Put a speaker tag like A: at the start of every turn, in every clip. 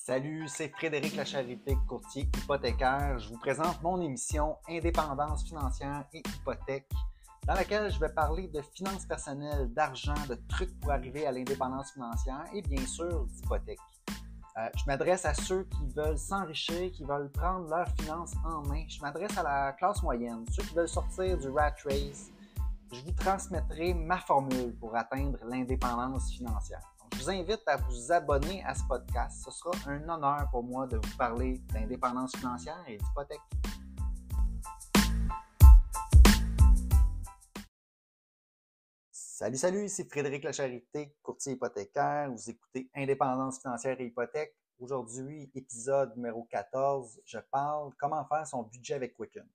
A: Salut, c'est Frédéric Lacharité, courtier hypothécaire. Je vous présente mon émission Indépendance financière et hypothèque, dans laquelle je vais parler de finances personnelles, d'argent, de trucs pour arriver à l'indépendance financière et bien sûr d'hypothèque. Je m'adresse à ceux qui veulent s'enrichir, qui veulent prendre leurs finances en main. Je m'adresse à la classe moyenne, ceux qui veulent sortir du rat race. Je vous transmettrai ma formule pour atteindre l'indépendance financière. Donc, je vous invite à vous abonner à ce podcast. Ce sera un honneur pour moi de vous parler d'indépendance financière et d'hypothèque. Salut, c'est Frédéric Lacharité, courtier hypothécaire. Vous écoutez Indépendance financière et hypothèque. Aujourd'hui, épisode numéro 14, je parle comment faire son budget avec Quicken.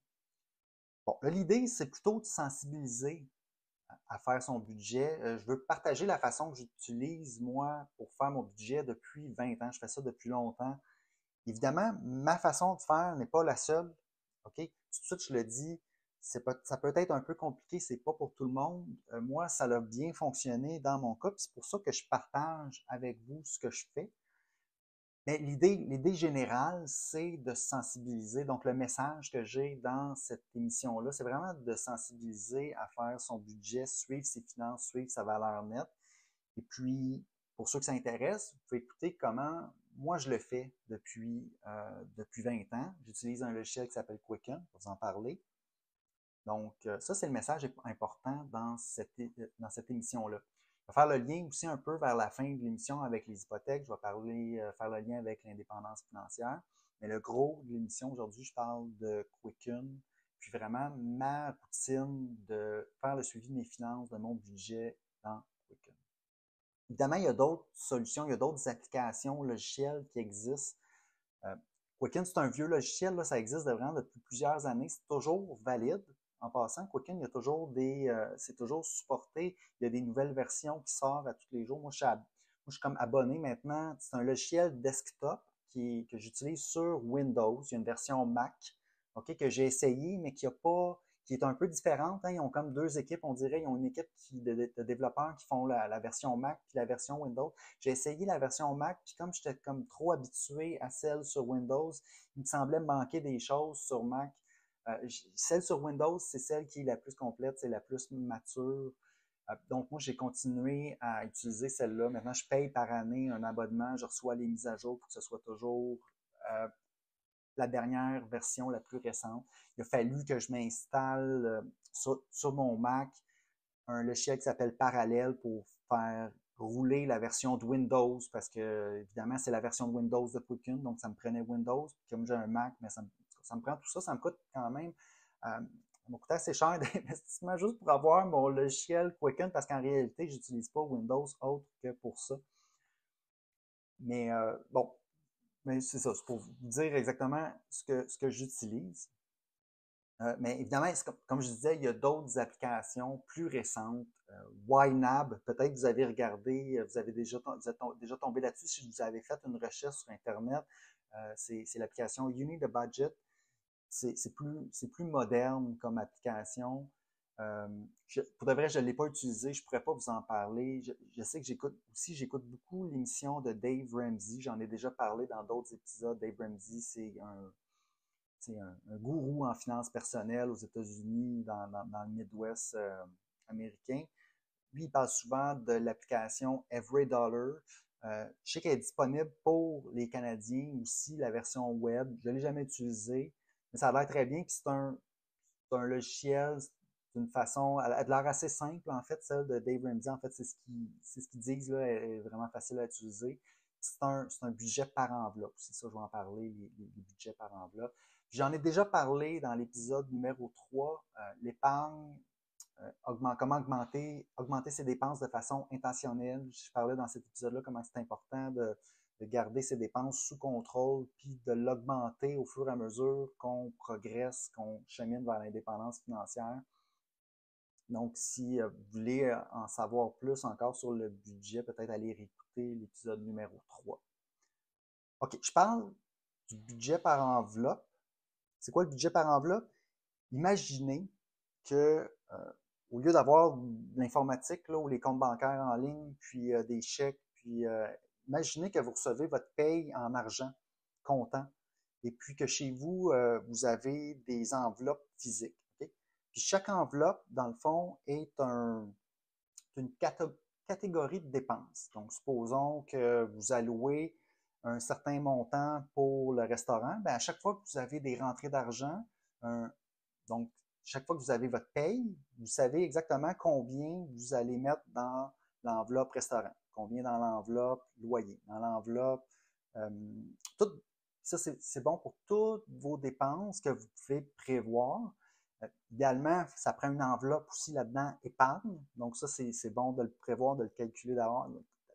A: Bon, là, l'idée, c'est plutôt de sensibiliser à faire son budget. Je veux partager la façon que j'utilise, moi, pour faire mon budget depuis 20 ans. Je fais ça depuis longtemps. Évidemment, ma façon de faire n'est pas la seule. OK? Tout de suite, je le dis, ça peut être un peu compliqué, c'est pas pour tout le monde. Moi, ça a bien fonctionné dans mon cas, puis c'est pour ça que je partage avec vous ce que je fais. Mais l'idée générale, c'est de sensibiliser. Donc, le message que j'ai dans cette émission-là, c'est vraiment de sensibiliser à faire son budget, suivre ses finances, suivre sa valeur nette. Et puis, pour ceux que ça intéresse, vous pouvez écouter comment moi je le fais depuis 20 ans. J'utilise un logiciel qui s'appelle Quicken, pour vous en parler. Donc, ça, c'est le message important dans cette émission-là. Je vais faire le lien aussi un peu vers la fin de l'émission avec les hypothèques. Je vais faire le lien avec l'indépendance financière. Mais le gros de l'émission aujourd'hui, je parle de Quicken, puis vraiment ma routine de faire le suivi de mes finances, de mon budget dans Quicken. Évidemment, il y a d'autres solutions, il y a d'autres applications logicielles qui existent. Quicken, c'est un vieux logiciel, là, ça existe vraiment depuis plusieurs années. C'est toujours valide. En passant, Quicken, il y a toujours c'est toujours supporté. Il y a des nouvelles versions qui sortent à tous les jours. Moi, je suis comme abonné maintenant. C'est un logiciel desktop que j'utilise sur Windows. Il y a une version Mac, OK, que j'ai essayé, mais qui est un peu différente. Hein. Ils ont comme deux équipes, on dirait. Ils ont une équipe de développeurs qui font la version Mac puis la version Windows. J'ai essayé la version Mac, puis comme j'étais comme trop habitué à celle sur Windows, il me semblait manquer des choses sur Mac. Celle sur Windows, c'est celle qui est la plus complète, c'est la plus mature. Donc, moi, j'ai continué à utiliser celle-là. Maintenant, je paye par année un abonnement. Je reçois les mises à jour pour que ce soit toujours la dernière version, la plus récente. Il a fallu que je m'installe sur mon Mac un logiciel qui s'appelle Parallel pour faire rouler la version de Windows parce que, évidemment, c'est la version de Windows de Quicken, donc ça me prenait Windows. Puis comme j'ai un Mac, mais ça me prend tout ça, ça me coûte quand même ça m'a coûté assez cher d'investissement juste pour avoir mon logiciel Quicken parce qu'en réalité, j'utilise pas Windows autre que pour ça. Mais bon, mais c'est ça, c'est pour vous dire exactement ce que j'utilise. Mais évidemment, comme je disais, il y a d'autres applications plus récentes. YNAB, peut-être que vous avez regardé, vous êtes déjà tombé là-dessus si vous avez fait une recherche sur Internet. C'est l'application You Need a Budget. C'est plus moderne comme application. Pour de vrai, je ne l'ai pas utilisé, je ne pourrais pas vous en parler. Je sais que j'écoute beaucoup l'émission de Dave Ramsey. J'en ai déjà parlé dans d'autres épisodes. Dave Ramsey, c'est un gourou en finances personnelles aux États-Unis, dans le Midwest américain. Lui, il parle souvent de l'application Every Dollar. Je sais qu'elle est disponible pour les Canadiens aussi, la version web. Je ne l'ai jamais utilisée, mais ça a l'air très bien. Puis c'est un logiciel d'une façon, elle a l'air assez simple en fait, celle de Dave Ramsey. En fait, c'est ce qu'ils disent là, elle est vraiment facile à utiliser. C'est un budget par enveloppe. C'est ça, je vais en parler, les budgets par enveloppe. J'en ai déjà parlé dans l'épisode numéro 3, l'épargne, comment augmenter ses dépenses de façon intentionnelle. Je parlais dans cet épisode-là comment c'est important de garder ses dépenses sous contrôle puis de l'augmenter au fur et à mesure qu'on progresse, qu'on chemine vers l'indépendance financière. Donc, si vous voulez en savoir plus encore sur le budget, peut-être aller réécouter l'épisode numéro 3. OK, je parle du budget par enveloppe. C'est quoi le budget par enveloppe? Imaginez que au lieu d'avoir de l'informatique ou les comptes bancaires en ligne, puis des chèques, puis imaginez que vous recevez votre paye en argent comptant et puis que chez vous, vous avez des enveloppes physiques. Okay? Puis chaque enveloppe, dans le fond, est une catégorie de dépenses. Donc, supposons que vous allouez un certain montant pour le restaurant. Bien, à chaque fois que vous avez des rentrées d'argent, donc chaque fois que vous avez votre paye, vous savez exactement combien vous allez mettre dans l'enveloppe restaurant, combien dans l'enveloppe loyer, dans l'enveloppe. Euh, tout, ça, c'est bon pour toutes vos dépenses que vous pouvez prévoir. Idéalement, ça prend une enveloppe aussi là-dedans épargne. Donc ça, c'est bon de le prévoir, de le calculer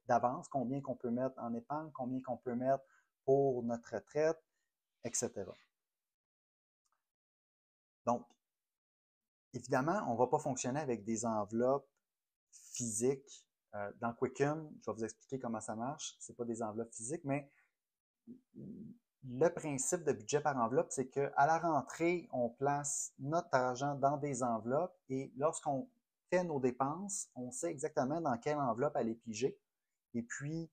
A: d'avance, combien qu'on peut mettre en épargne, combien qu'on peut mettre pour notre retraite, etc. Donc, évidemment, on ne va pas fonctionner avec des enveloppes physiques. Dans Quicken, je vais vous expliquer comment ça marche. Ce n'est pas des enveloppes physiques, mais le principe de budget par enveloppe, c'est qu'à la rentrée, on place notre argent dans des enveloppes et lorsqu'on fait nos dépenses, on sait exactement dans quelle enveloppe aller piger. Et puis,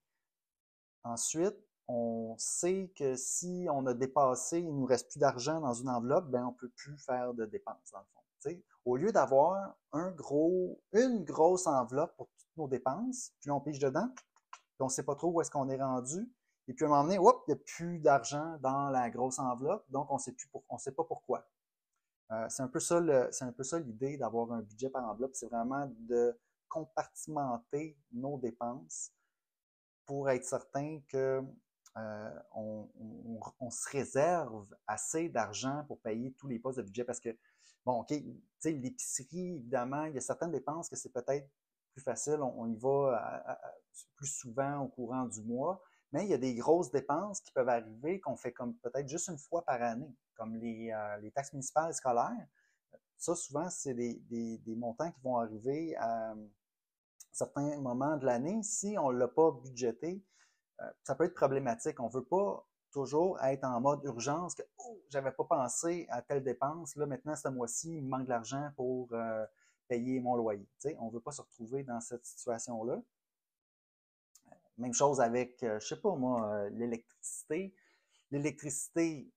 A: ensuite, on sait que si on a dépassé, il ne nous reste plus d'argent dans une enveloppe, ben on ne peut plus faire de dépenses, dans le fond. T'sais, au lieu d'avoir une grosse enveloppe pour toutes nos dépenses, puis on pige dedans, puis on ne sait pas trop où est-ce qu'on est rendu, et puis à un moment donné, hop, il n'y a plus d'argent dans la grosse enveloppe, donc on ne sait pas pourquoi. C'est un peu ça l'idée d'avoir un budget par enveloppe, c'est vraiment de compartimenter nos dépenses pour être certain que on se réserve assez d'argent pour payer tous les postes de budget parce que, bon, OK, tu sais, l'épicerie, évidemment, il y a certaines dépenses que c'est peut-être plus facile, on y va plus souvent au courant du mois, mais il y a des grosses dépenses qui peuvent arriver qu'on fait comme peut-être juste une fois par année, comme les taxes municipales scolaires. Ça, souvent, c'est des montants qui vont arriver à certains moments de l'année. Si on ne l'a pas budgété, ça peut être problématique. On ne veut pas toujours être en mode urgence que oh, j'avais pas pensé à telle dépense. Là, maintenant, ce mois-ci, il me manque de l'argent pour payer mon loyer. T'sais, on ne veut pas se retrouver dans cette situation-là. Même chose avec, je ne sais pas moi, l'électricité. L'électricité,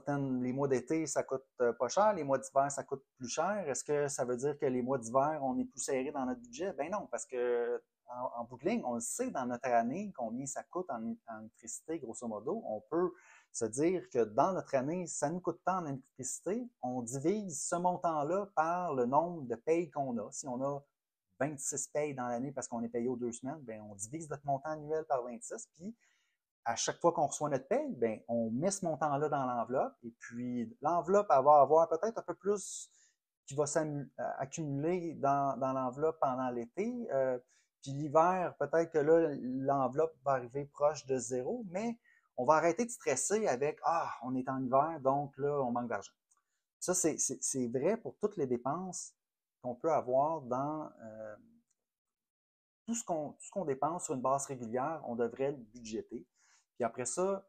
A: les mois d'été, ça coûte pas cher. Les mois d'hiver, ça coûte plus cher. Est-ce que ça veut dire que les mois d'hiver, on est plus serré dans notre budget? Ben non, parce que en bout de ligne, on le sait dans notre année combien ça coûte en électricité, grosso modo. On peut se dire que dans notre année, ça nous coûte tant en électricité. On divise ce montant-là par le nombre de payes qu'on a. Si on a 26 payes dans l'année parce qu'on est payé aux 2 semaines, ben on divise notre montant annuel par 26, puis à chaque fois qu'on reçoit notre paye, ben, on met ce montant-là dans l'enveloppe et puis l'enveloppe elle va avoir peut-être un peu plus qui va s'accumuler dans l'enveloppe pendant l'été. Puis l'hiver, peut-être que là, l'enveloppe va arriver proche de zéro, mais on va arrêter de stresser avec ah, on est en hiver, donc là, on manque d'argent. Ça, c'est vrai pour toutes les dépenses qu'on peut avoir dans tout ce qu'on dépense sur une base régulière, on devrait le budgéter. Puis après ça,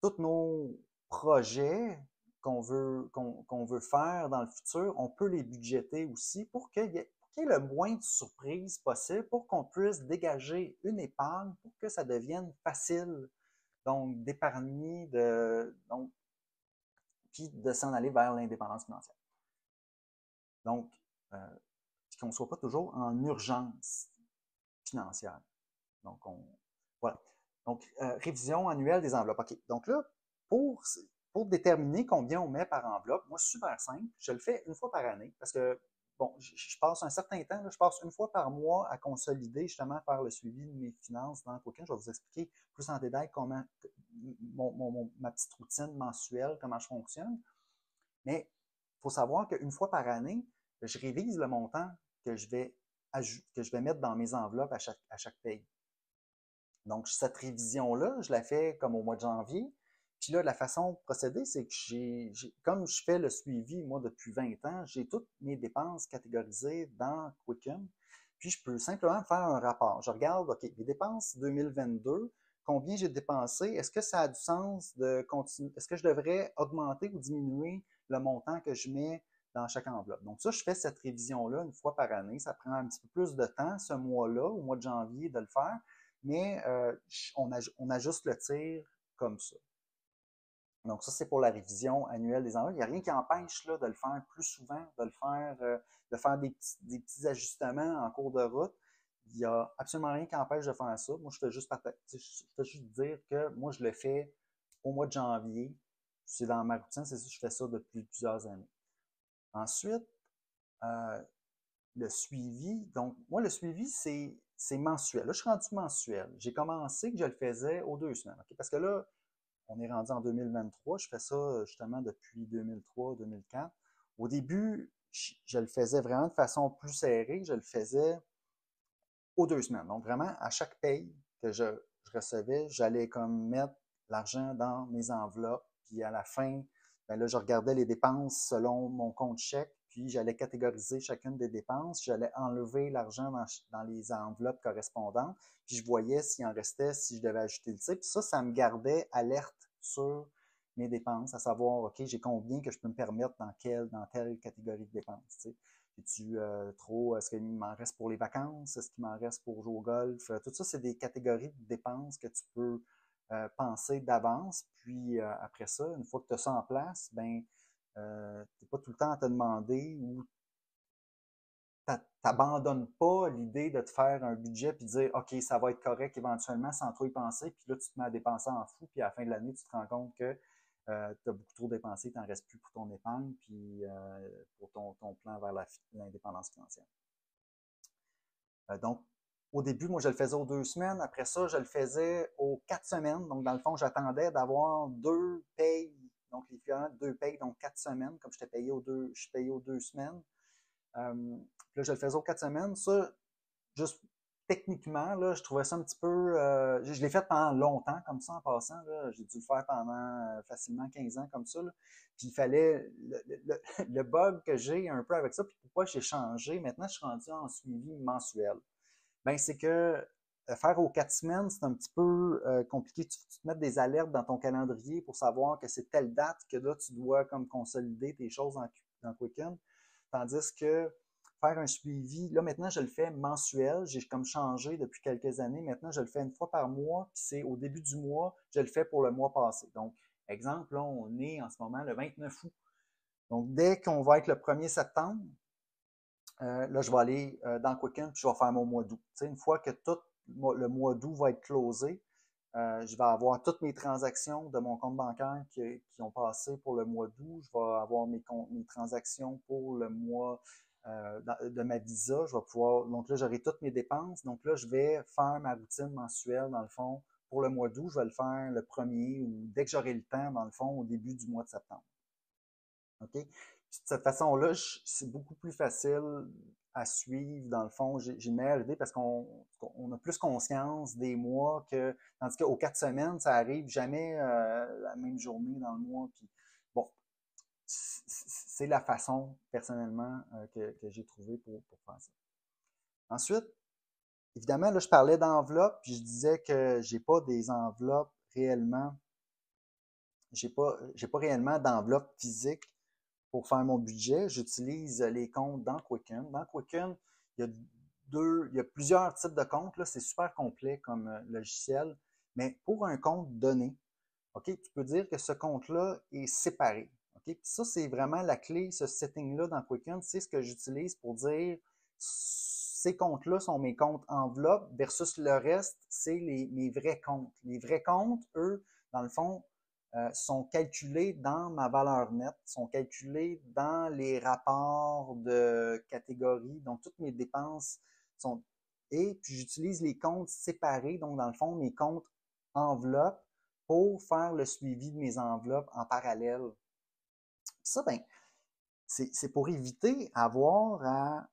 A: tous nos projets qu'on veut faire dans le futur, on peut les budgéter aussi pour qu'il y ait le moins de surprises possible, pour qu'on puisse dégager une épargne, pour que ça devienne facile, donc d'épargner, puis de s'en aller vers l'indépendance financière. Donc, qu'on ne soit pas toujours en urgence financière. Donc, voilà. Donc, révision annuelle des enveloppes. OK. Donc là, pour déterminer combien on met par enveloppe, moi, c'est super simple. Je le fais une fois par année parce que, bon, je passe un certain temps, là, je passe une fois par mois à consolider, justement, faire le suivi de mes finances dans Quicken. Je vais vous expliquer plus en détail comment ma petite routine mensuelle, comment je fonctionne. Mais il faut savoir qu'une fois par année, je révise le montant que je vais mettre dans mes enveloppes à chaque paye. Donc, cette révision-là, je la fais comme au mois de janvier. Puis là, la façon de procéder, c'est que comme je fais le suivi, moi, depuis 20 ans, j'ai toutes mes dépenses catégorisées dans Quicken. Puis, je peux simplement faire un rapport. Je regarde, OK, les dépenses 2022, combien j'ai dépensé, est-ce que ça a du sens de continuer, est-ce que je devrais augmenter ou diminuer le montant que je mets dans chaque enveloppe. Donc ça, je fais cette révision-là une fois par année. Ça prend un petit peu plus de temps, ce mois-là, au mois de janvier, de le faire. mais on ajuste le tir comme ça. Donc, ça, c'est pour la révision annuelle des enveloppes. Il n'y a rien qui empêche là, de le faire plus souvent, de faire des petits ajustements en cours de route. Il n'y a absolument rien qui empêche de faire ça. Moi, je fais juste dire que moi, je le fais au mois de janvier. C'est dans ma routine, c'est ça, je fais ça depuis plusieurs années. Ensuite, le suivi. Donc, moi, le suivi, c'est mensuel. Là, je suis rendu mensuel. J'ai commencé que je le faisais aux 2 semaines. Okay? Parce que là, on est rendu en 2023. Je fais ça justement depuis 2003-2004. Au début, je le faisais vraiment de façon plus serrée. Je le faisais aux 2 semaines. Donc, vraiment, à chaque paye que je recevais, j'allais comme mettre l'argent dans mes enveloppes. Puis à la fin, ben là, je regardais les dépenses selon mon compte chèque. Puis j'allais catégoriser chacune des dépenses. J'allais enlever l'argent dans les enveloppes correspondantes. Puis je voyais s'il en restait, si je devais ajouter le titre. Puis ça me gardait alerte sur mes dépenses, à savoir, OK, j'ai combien que je peux me permettre dans telle catégorie de dépenses. Tu sais. Es-tu trop, est-ce qu'il m'en reste pour les vacances? Est-ce qu'il m'en reste pour jouer au golf? Tout ça, c'est des catégories de dépenses que tu peux penser d'avance. Puis après ça, une fois que tu as ça en place, ben, tu n'es pas tout le temps à te demander ou tu n'abandonnes pas l'idée de te faire un budget puis de dire OK, ça va être correct éventuellement sans trop y penser. Puis là, tu te mets à dépenser en fou. Puis à la fin de l'année, tu te rends compte que tu as beaucoup trop dépensé, tu n'en restes plus pour ton épargne puis pour ton plan vers l'indépendance financière. Donc, au début, moi, je le faisais aux 2 semaines. Après ça, je le faisais aux 4 semaines. Donc, dans le fond, j'attendais d'avoir 2 payes. Donc, l'équivalent de 2 payes, donc 4 semaines, comme je suis payé aux 2 semaines. Là, je le faisais aux 4 semaines. Ça, juste techniquement, là, je trouvais ça un petit peu. Je l'ai fait pendant longtemps, comme ça, en passant. J'ai dû le faire pendant facilement 15 ans, comme ça. Là. Puis il fallait. Le bug que j'ai un peu avec ça, puis pourquoi j'ai changé, maintenant, je suis rendu en suivi mensuel. Ben, c'est que faire aux 4 semaines, c'est un petit peu compliqué. Tu te mets des alertes dans ton calendrier pour savoir que c'est telle date que là, tu dois comme consolider tes choses dans Quicken. Tandis que faire un suivi, là maintenant je le fais mensuel, j'ai comme changé depuis quelques années, maintenant je le fais une fois par mois, puis c'est au début du mois, je le fais pour le mois passé. Donc, exemple, là on est en ce moment le 29 août. Donc, dès qu'on va être le 1er septembre, là je vais aller dans Quicken, puis je vais faire mon mois d'août. Une fois que tout le mois d'août va être closé, je vais avoir toutes mes transactions de mon compte bancaire qui ont passé pour le mois d'août. Je vais avoir mes transactions pour le mois de ma visa. Je vais pouvoir, donc là, j'aurai toutes mes dépenses. Donc là, je vais faire ma routine mensuelle, dans le fond, pour le mois d'août. Je vais le faire le 1er ou dès que j'aurai le temps, dans le fond, au début du mois de septembre. OK? Puis de cette façon-là, c'est beaucoup plus facile à suivre, dans le fond. J'ai une meilleure idée parce qu'on a plus conscience des mois que. Tandis qu'aux 4 semaines, ça arrive jamais la même journée dans le mois. Puis, bon, c'est la façon, personnellement, que j'ai trouvé pour faire ça. Ensuite, évidemment, là, je parlais d'enveloppes, puis je disais que j'ai pas des enveloppes réellement. J'ai pas réellement d'enveloppe physique pour faire mon budget. J'utilise les comptes dans Quicken. Dans Quicken, il y a plusieurs types de comptes. Là, c'est super complet comme logiciel. Mais pour un compte donné, OK, tu peux dire que ce compte-là est séparé. OK? Puis ça, c'est vraiment la clé, ce setting-là dans Quicken. C'est ce que j'utilise pour dire ces comptes-là sont mes comptes enveloppe versus le reste, c'est mes vrais comptes. Les vrais comptes, eux, dans le fond, sont calculés dans ma valeur nette, sont calculés dans les rapports de catégorie. Donc, toutes mes dépenses sont. Et puis, j'utilise les comptes séparés, donc, dans le fond, mes comptes enveloppes pour faire le suivi de mes enveloppes en parallèle. Puis ça, ben, c'est pour éviter à avoir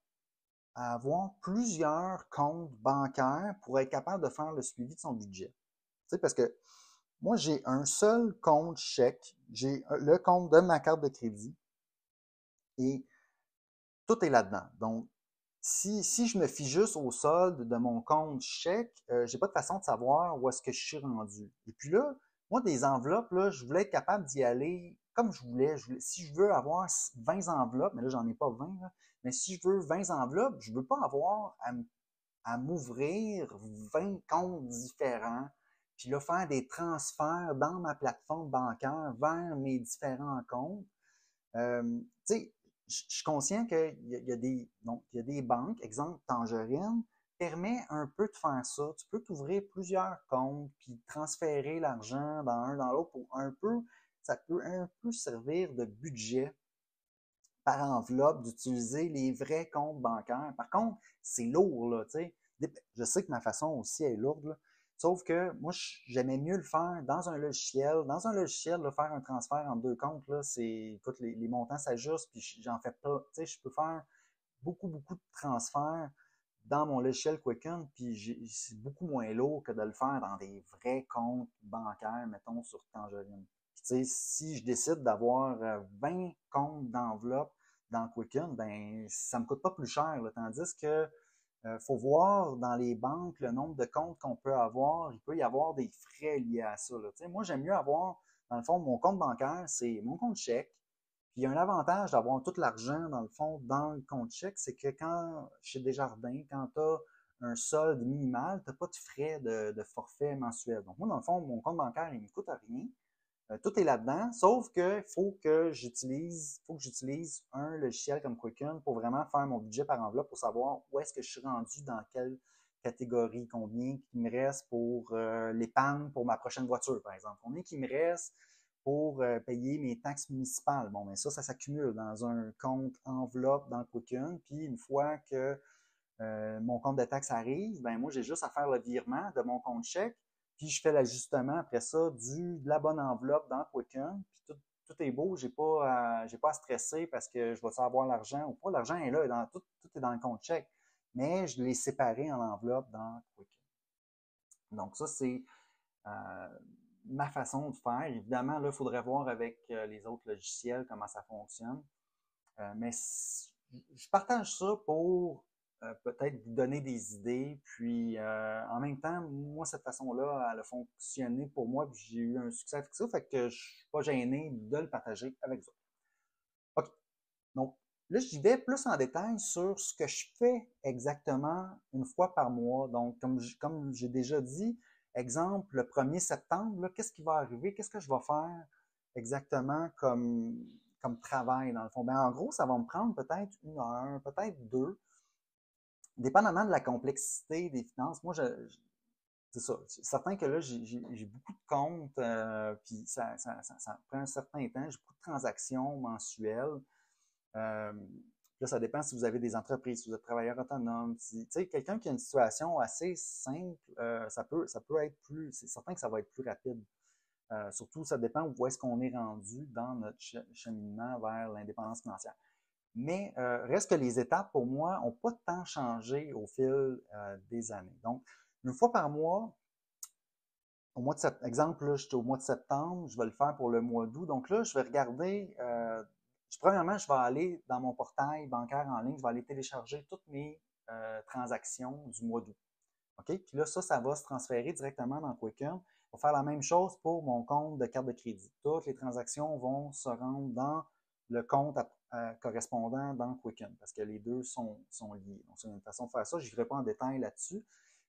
A: plusieurs comptes bancaires pour être capable de faire le suivi de son budget. Tu sais, parce que moi, j'ai un seul compte chèque. J'ai le compte de ma carte de crédit et tout est là-dedans. Donc, si je me fie juste au solde de mon compte chèque, j'ai pas de façon de savoir où est-ce que je suis rendu. Et puis là, moi, des enveloppes, là, je voulais être capable d'y aller comme je voulais. Si je veux avoir 20 enveloppes, mais là, j'en ai pas 20, là, mais si je veux 20 enveloppes, je veux pas avoir à me à m'ouvrir 20 comptes différents, puis là, faire des transferts dans ma plateforme bancaire vers mes différents comptes. Tu sais, je suis conscient qu'il y a des banques, exemple Tangerine, permet un peu de faire ça. Tu peux t'ouvrir plusieurs comptes, puis transférer l'argent dans un, dans l'autre pour un peu, ça peut un peu servir de budget par enveloppe, d'utiliser les vrais comptes bancaires. Par contre, c'est lourd, là, tu sais. Je sais que ma façon aussi est lourde, là. Sauf que moi, j'aimais mieux le faire dans un logiciel. Dans un logiciel, là, faire un transfert en deux comptes, là, écoute, les montants s'ajustent, puis j'en fais pas, tu sais, je peux faire beaucoup de transferts dans mon logiciel Quicken, puis c'est beaucoup moins lourd que de le faire dans des vrais comptes bancaires, mettons, sur Tangerine. Puis, tu sais, si je décide d'avoir 20 comptes d'enveloppe dans Quicken, ben ça me coûte pas plus cher, là, tandis que faut voir dans les banques le nombre de comptes qu'on peut avoir. Il peut y avoir des frais liés à ça, là. Tu sais, moi, j'aime mieux avoir, dans le fond, mon compte bancaire, c'est mon compte chèque. Puis il y a un avantage d'avoir tout l'argent, dans le fond, dans le compte chèque, c'est que quand, chez Desjardins, quand tu as un solde minimal, tu n'as pas de frais de forfait mensuel. Donc moi, dans le fond, mon compte bancaire, il ne me coûte rien. Tout est là-dedans, sauf que faut que j'utilise un logiciel comme Quicken pour vraiment faire mon budget par enveloppe pour savoir où est-ce que je suis rendu, dans quelle catégorie, combien il me reste pour l'épargne pour ma prochaine voiture, par exemple, combien il me reste pour payer mes taxes municipales. Bon, mais ça s'accumule dans un compte enveloppe dans Quicken, puis une fois que mon compte de taxes arrive, ben moi, j'ai juste à faire le virement de mon compte chèque, puis je fais l'ajustement après ça de la bonne enveloppe dans Quicken, puis tout est beau, j'ai pas à stresser parce que je vais avoir l'argent ou pas. L'argent est là, tout est dans le compte chèque, mais je l'ai séparé en enveloppe dans Quicken. Donc ça, c'est euh, ma façon de faire. Évidemment, là, il faudrait voir avec les autres logiciels comment ça fonctionne. Mais je partage ça pour peut-être vous donner des idées. Puis en même temps, moi, cette façon-là, elle a fonctionné pour moi, puis j'ai eu un succès avec ça. Fait que je suis pas gêné de le partager avec vous. OK. Donc, là, j'y vais plus en détail sur ce que je fais exactement une fois par mois. Donc, comme j'ai déjà dit, exemple, le 1er septembre, qu'est-ce qui va arriver? Qu'est-ce que je vais faire exactement comme travail, dans le fond? Ben, en gros, ça va me prendre peut-être une heure, peut-être deux, dépendamment de la complexité des finances. Moi, c'est ça. C'est certain que là, j'ai beaucoup de comptes, puis ça prend un certain temps. J'ai beaucoup de transactions mensuelles. Euh, là, ça dépend si vous avez des entreprises, si vous êtes travailleur autonome. Si, quelqu'un qui a une situation assez simple, ça peut être plus. C'est certain que ça va être plus rapide. Surtout, ça dépend où est-ce qu'on est rendu dans notre cheminement vers l'indépendance financière. Mais reste que les étapes, pour moi, n'ont pas tant changé au fil des années. Donc, une fois par mois, au mois de septembre, exemple, là, j'étais au mois de septembre, je vais le faire pour le mois d'août. Donc là, je vais regarder, premièrement, je vais aller dans mon portail bancaire en ligne, je vais aller télécharger toutes mes transactions du mois d'août. OK? Puis là, ça va se transférer directement dans Quicken. Je vais faire la même chose pour mon compte de carte de crédit. Toutes les transactions vont se rendre dans le compte correspondant dans Quicken parce que les deux sont liés. Donc, c'est une façon de faire ça. Je n'irai pas en détail là-dessus,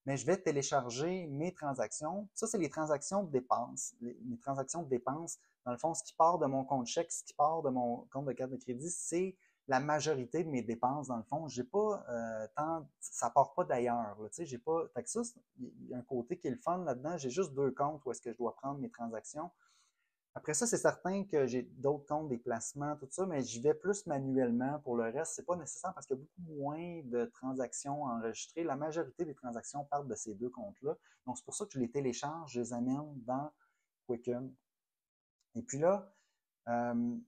A: mais je vais télécharger mes transactions. Ça, c'est les transactions de dépenses. Mes transactions de dépenses, dans le fond, ce qui part de mon compte chèque, ce qui part de mon compte de carte de crédit, c'est la majorité de mes dépenses, dans le fond. J'ai pas ça part pas d'ailleurs. Tu sais, j'ai pas. Fait que ça, il y a un côté qui est le fun là-dedans. J'ai juste deux comptes où est-ce que je dois prendre mes transactions. Après ça, c'est certain que j'ai d'autres comptes, des placements, tout ça, mais j'y vais plus manuellement. Pour le reste, c'est pas nécessaire parce qu'il y a beaucoup moins de transactions enregistrées. La majorité des transactions partent de ces deux comptes-là. Donc, c'est pour ça que je les télécharge, je les amène dans Quicken. Et puis là,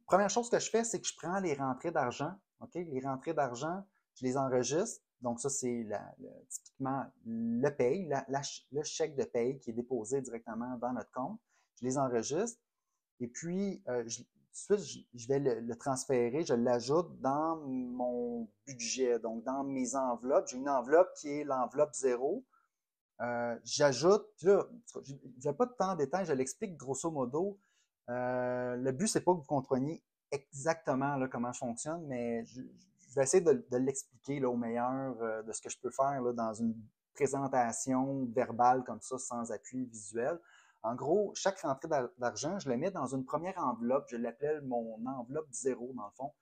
A: première chose que je fais, c'est que je prends les rentrées d'argent. OK? Les rentrées d'argent, je les enregistre. Donc, ça, c'est typiquement le paye, le chèque de paye qui est déposé directement dans notre compte. Je les enregistre. Et puis, ensuite, je vais le transférer, je l'ajoute dans mon budget, donc dans mes enveloppes. J'ai une enveloppe qui est l'enveloppe zéro. J'ajoute, là, je n'ai pas de temps en détail, je l'explique grosso modo. Le but, c'est pas que vous compreniez exactement là, comment je fonctionne, mais je vais essayer de l'expliquer là, au meilleur de ce que je peux faire là, dans une présentation verbale comme ça, sans appui visuel. En gros, chaque rentrée d'argent, je la mets dans une première enveloppe. Je l'appelle mon enveloppe zéro, dans le fond.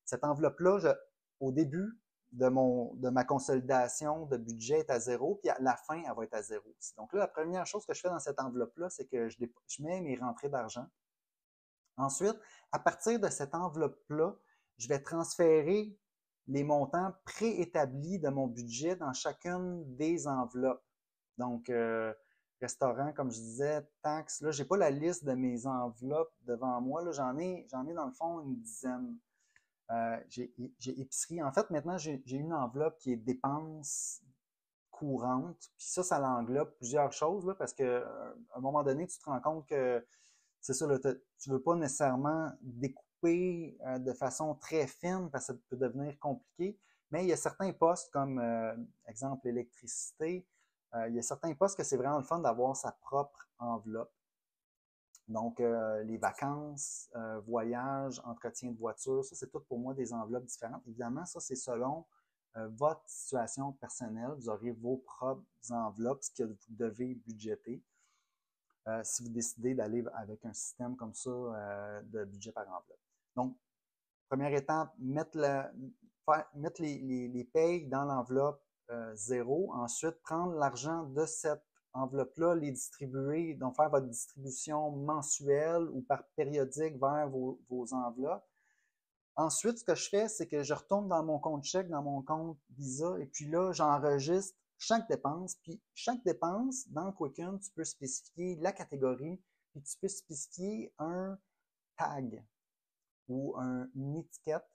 A: Cette enveloppe-là, au début de ma consolidation de budget est à zéro, puis à la fin, elle va être à zéro aussi. Donc là, la première chose que je fais dans cette enveloppe-là, c'est que je mets mes rentrées d'argent. Ensuite, à partir de cette enveloppe-là, je vais transférer les montants préétablis de mon budget dans chacune des enveloppes. Donc, restaurant, comme je disais, taxes. Là, je n'ai pas la liste de mes enveloppes devant moi. Là, j'en ai dans le fond une dizaine. J'ai épicerie. En fait, maintenant, j'ai une enveloppe qui est dépenses courantes. Puis ça l'englobe plusieurs choses là, parce qu'à un moment donné, tu te rends compte que c'est ça, là, tu ne veux pas nécessairement découper de façon très fine parce que ça peut devenir compliqué. Mais il y a certains postes comme, exemple, l'électricité. Il y a certains postes que c'est vraiment le fun d'avoir sa propre enveloppe. Donc, les vacances, voyages, entretien de voiture, ça, c'est tout pour moi des enveloppes différentes. Évidemment, ça, c'est selon votre situation personnelle. Vous aurez vos propres enveloppes, ce que vous devez budgéter. Si vous décidez d'aller avec un système comme ça de budget par enveloppe. Donc, première étape, mettre les payes dans l'enveloppe zéro. Ensuite, prendre l'argent de cette enveloppe-là, les distribuer, donc faire votre distribution mensuelle ou par périodique vers vos enveloppes. Ensuite, ce que je fais, c'est que je retourne dans mon compte chèque, dans mon compte Visa, et puis là, j'enregistre chaque dépense. Puis chaque dépense, dans Quicken, tu peux spécifier la catégorie, puis tu peux spécifier un tag ou une étiquette.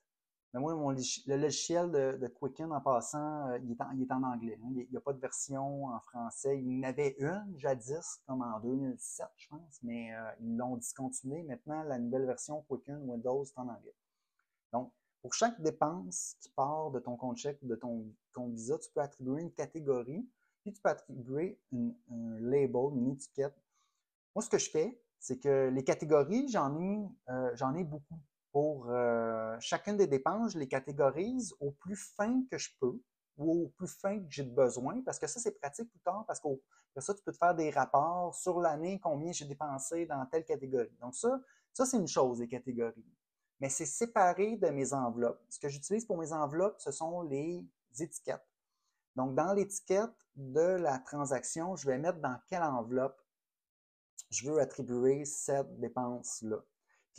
A: Mais moi, le logiciel de Quicken, en passant, il est en anglais. Hein. Il n'y a pas de version en français. Il y en avait une jadis, comme en 2007, je pense, mais ils l'ont discontinué. Maintenant, la nouvelle version Quicken Windows est en anglais. Donc, pour chaque dépense qui part de ton compte chèque ou de ton compte Visa, tu peux attribuer une catégorie, puis tu peux attribuer un label, une étiquette. Moi, ce que je fais, c'est que les catégories, j'en ai beaucoup. Pour chacune des dépenses, je les catégorise au plus fin que je peux ou au plus fin que j'ai besoin, parce que ça, c'est pratique plus tard, parce qu'après ça, tu peux te faire des rapports sur l'année, combien j'ai dépensé dans telle catégorie. Donc ça c'est une chose, les catégories. Mais c'est séparé de mes enveloppes. Ce que j'utilise pour mes enveloppes, ce sont les étiquettes. Donc, dans l'étiquette de la transaction, je vais mettre dans quelle enveloppe je veux attribuer cette dépense-là.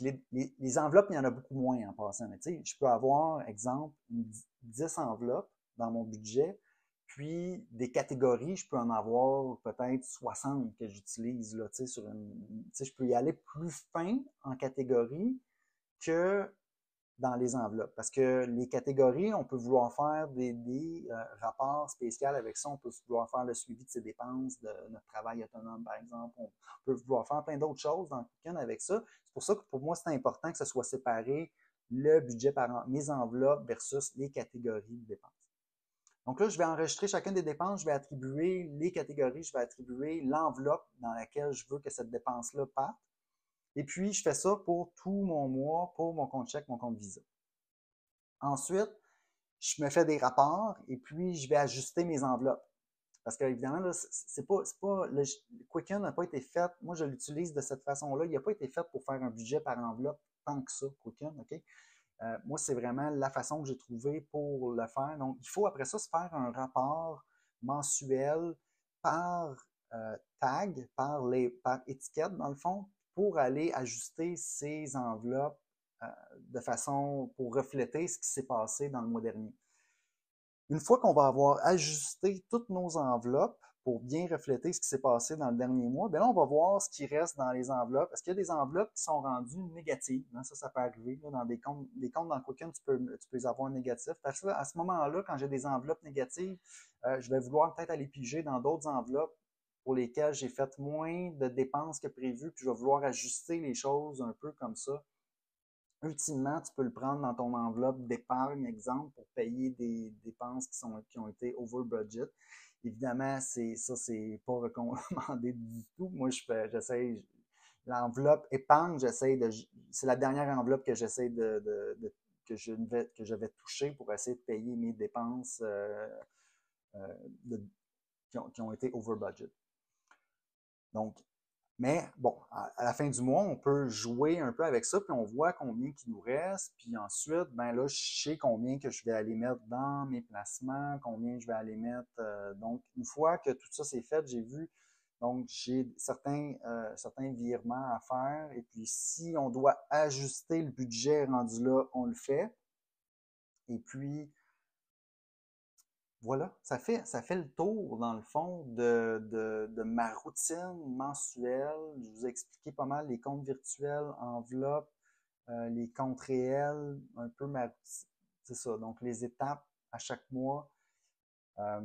A: Les enveloppes, il y en a beaucoup moins en passant. Mais, je peux avoir, exemple, 10 enveloppes dans mon budget, puis des catégories, je peux en avoir peut-être 60 que j'utilise. Là, je peux y aller plus fin en catégorie que dans les enveloppes. Parce que les catégories, on peut vouloir faire des rapports spéciaux avec ça. On peut vouloir faire le suivi de ses dépenses, de notre travail autonome, par exemple. On peut vouloir faire plein d'autres choses dans Quicken avec ça. C'est pour ça que pour moi, c'est important que ce soit séparé le budget par mes enveloppes versus les catégories de dépenses. Donc là, je vais enregistrer chacune des dépenses, je vais attribuer les catégories, je vais attribuer l'enveloppe dans laquelle je veux que cette dépense-là parte. Et puis, je fais ça pour tout mon mois, pour mon compte chèque, mon compte Visa. Ensuite, je me fais des rapports et puis je vais ajuster mes enveloppes. Parce qu'évidemment, là, le Quicken n'a pas été fait, moi je l'utilise de cette façon-là, il n'a pas été fait pour faire un budget par enveloppe tant que ça, Quicken, OK? Moi, c'est vraiment la façon que j'ai trouvée pour le faire. Donc, il faut après ça se faire un rapport mensuel par tag, par étiquette, dans le fond, pour aller ajuster ces enveloppes de façon pour refléter ce qui s'est passé dans le mois dernier. Une fois qu'on va avoir ajusté toutes nos enveloppes pour bien refléter ce qui s'est passé dans le dernier mois, bien là, on va voir ce qui reste dans les enveloppes. Est-ce qu'il y a des enveloppes qui sont rendues négatives? Ça peut arriver. Là, dans des comptes dans Quicken, tu peux les avoir négatifs. Parce que à ce moment-là, quand j'ai des enveloppes négatives, je vais vouloir peut-être aller piger dans d'autres enveloppes pour lesquelles j'ai fait moins de dépenses que prévu, puis je vais vouloir ajuster les choses un peu comme ça. Ultimement, tu peux le prendre dans ton enveloppe d'épargne, exemple, pour payer des dépenses qui ont été over budget. Évidemment, c'est pas recommandé du tout. Moi, j'essaie, l'enveloppe épargne, c'est la dernière enveloppe que j'essaie de que je vais toucher pour essayer de payer mes dépenses qui ont été over budget. Donc, mais bon, à la fin du mois, on peut jouer un peu avec ça, puis on voit combien il nous reste, puis ensuite, ben là, je sais combien que je vais aller mettre dans mes placements, combien je vais aller mettre. Donc, une fois que tout ça c'est fait, j'ai vu, donc j'ai certains virements à faire, et puis si on doit ajuster le budget rendu là, on le fait. Et puis, voilà, ça fait le tour, dans le fond, de ma routine mensuelle. Je vous ai expliqué pas mal les comptes virtuels, enveloppes, les comptes réels, un peu c'est ça, donc les étapes à chaque mois. À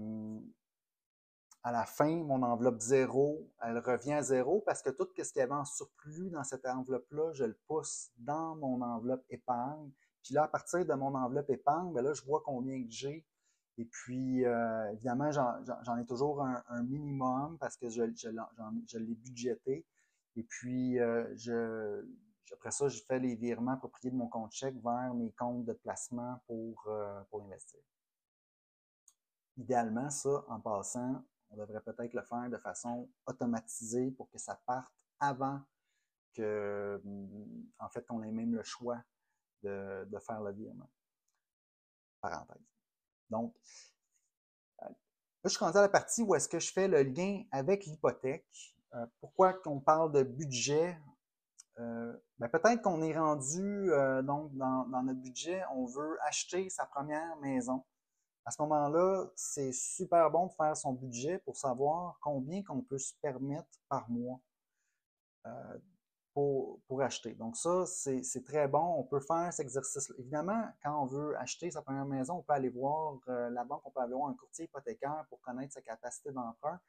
A: la fin, mon enveloppe zéro, elle revient à zéro parce que tout ce qu'il y avait en surplus dans cette enveloppe-là, je le pousse dans mon enveloppe épargne. Puis là, à partir de mon enveloppe épargne, ben là, je vois combien que j'ai. Et puis, évidemment, j'en ai toujours un minimum parce que je l'ai budgété. Et puis, après ça, je fais les virements appropriés de mon compte chèque vers mes comptes de placement pour investir. Idéalement, ça, en passant, on devrait peut-être le faire de façon automatisée pour que ça parte avant que, en fait, qu'on ait même le choix de faire le virement. Parenthèse. Donc, là, je suis rendu à la partie où est-ce que je fais le lien avec l'hypothèque. Pourquoi qu'on parle de budget? Ben peut-être qu'on est rendu donc dans notre budget, on veut acheter sa première maison. À ce moment-là, c'est super bon de faire son budget pour savoir combien qu'on peut se permettre par mois pour acheter. Donc ça, c'est très bon. On peut faire cet exercice-là. Évidemment, quand on veut acheter sa première maison, on peut aller voir la banque, on peut aller voir un courtier hypothécaire pour connaître sa capacité d'emprunt.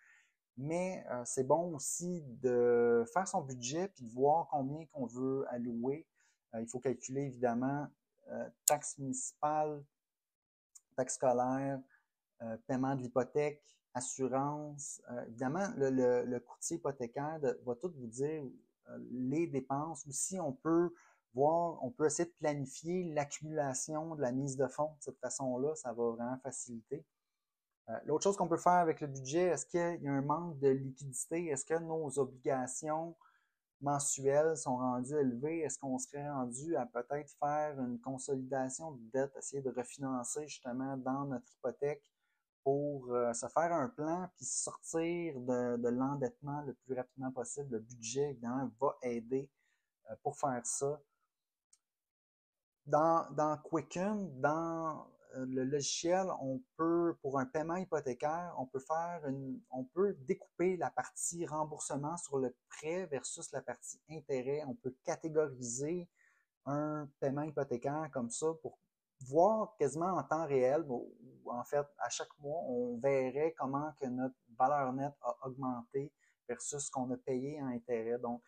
A: Mais c'est bon aussi de faire son budget puis de voir combien qu'on veut allouer. Il faut calculer évidemment taxes municipales, taxes scolaires, paiement de l'hypothèque, assurance. Évidemment, le courtier hypothécaire va tout vous dire les dépenses. Aussi, on peut essayer de planifier l'accumulation de la mise de fonds. De cette façon-là, ça va vraiment faciliter. L'autre chose qu'on peut faire avec le budget, est-ce qu'il y a un manque de liquidité? Est-ce que nos obligations mensuelles sont rendues élevées? Est-ce qu'on serait rendu à peut-être faire une consolidation de dette, essayer de refinancer justement dans notre hypothèque pour se faire un plan puis sortir de l'endettement le plus rapidement possible? Le budget, évidemment, va aider pour faire ça. Dans Quicken, dans le logiciel, on peut, pour un paiement hypothécaire, on peut découper la partie remboursement sur le prêt versus la partie intérêt. On peut catégoriser un paiement hypothécaire comme ça pour voir quasiment en temps réel, ou en fait, à chaque mois, on verrait comment que notre valeur nette a augmenté versus ce qu'on a payé en intérêt. Donc,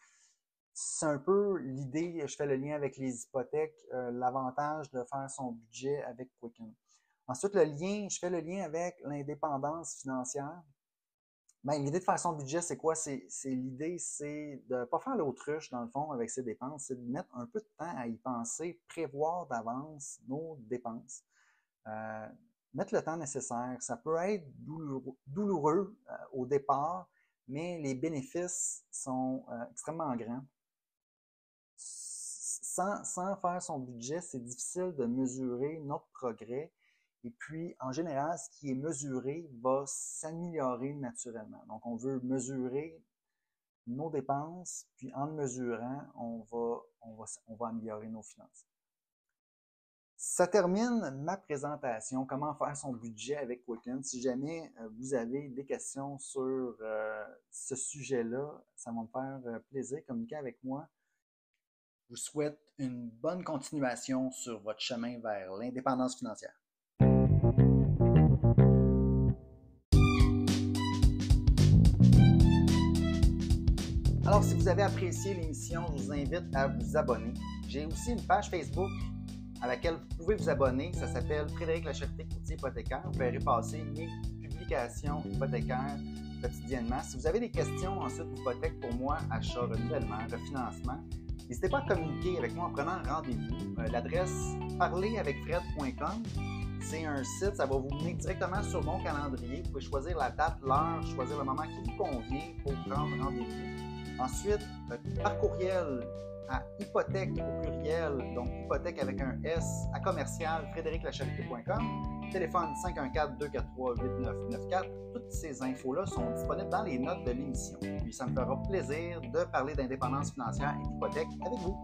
A: c'est un peu l'idée, je fais le lien avec les hypothèques, l'avantage de faire son budget avec Quicken. Ensuite, je fais le lien avec l'indépendance financière. Ben, l'idée de faire son budget, c'est quoi? L'idée, c'est de ne pas faire l'autruche, dans le fond, avec ses dépenses, c'est de mettre un peu de temps à y penser, prévoir d'avance nos dépenses. Mettre le temps nécessaire. Ça peut être douloureux au départ, mais les bénéfices sont extrêmement grands. Sans faire son budget, c'est difficile de mesurer notre progrès. Et puis, en général, ce qui est mesuré va s'améliorer naturellement. Donc, on veut mesurer nos dépenses, puis en le mesurant, on va améliorer nos finances. Ça termine ma présentation, comment faire son budget avec Quicken. Si jamais vous avez des questions sur ce sujet-là, ça va me faire plaisir de communiquer avec moi. Je vous souhaite une bonne continuation sur votre chemin vers l'indépendance financière. Alors, si vous avez apprécié l'émission, je vous invite à vous abonner. J'ai aussi une page Facebook à laquelle vous pouvez vous abonner. Ça s'appelle Frédéric Lacherté, courtier hypothécaire. Vous verrez passer mes publications hypothécaires quotidiennement. Si vous avez des questions ensuite d'hypothèque pour moi, achat, renouvellement, refinancement, N'hésitez pas à communiquer avec moi en prenant un rendez-vous. L'adresse parleravecfred.com. C'est un site, ça va vous mener directement sur mon calendrier. Vous pouvez choisir la date, l'heure, choisir le moment qui vous convient pour prendre rendez-vous. Ensuite, par courriel à hypothèque au pluriel, donc hypothèque avec un S, à commercial frédériclacharité.com, téléphone 514-243-8994. Toutes ces infos-là sont disponibles dans les notes de l'émission. Puis ça me fera plaisir de parler d'indépendance financière et d'hypothèque avec vous.